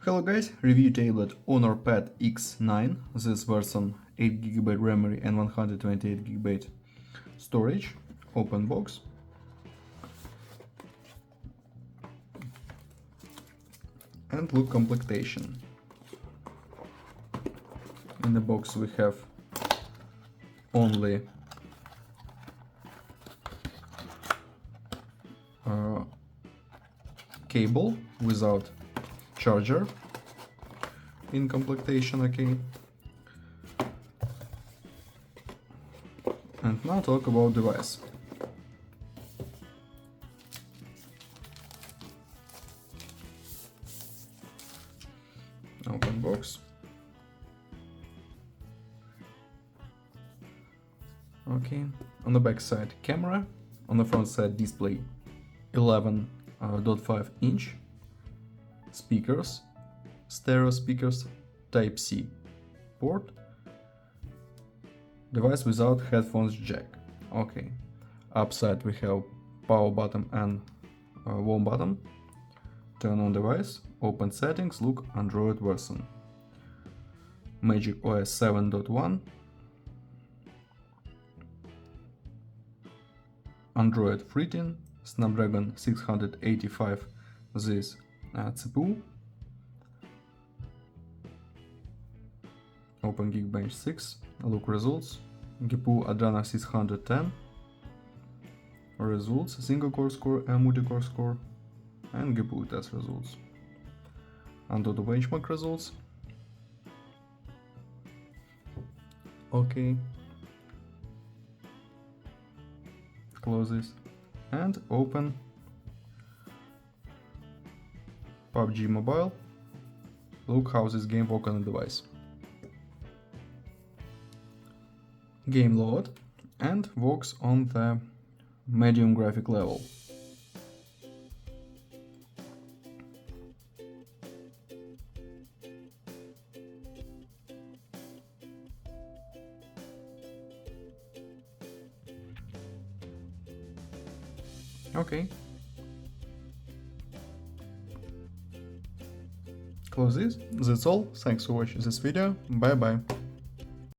Hello guys, review tablet Honor Pad X9. This version 8GB memory and 128GB storage. Open box. And look complementation. In the box we have only cable without charger in complementation, okay. And now talk about device. Open box. Okay, on the back side camera, on the front side display 11.5 inch, speakers, stereo speakers, Type-C port, device without headphones jack. Okay, upside we have power button and warm button. Turn on device, open settings, look Android version. Magic OS 7.1, Android 13, Snapdragon 685 this CPU. Open Geekbench 6, look results. GPU Adreno 610, results, single core score and multi-core score, and GPU test results. AnTuTu benchmark results. Okay. Close this and open PUBG Mobile. Look how this game works on the device. Game load and works on the medium graphic level. Okay. Close this. That's all. Thanks for watching this video. Bye bye.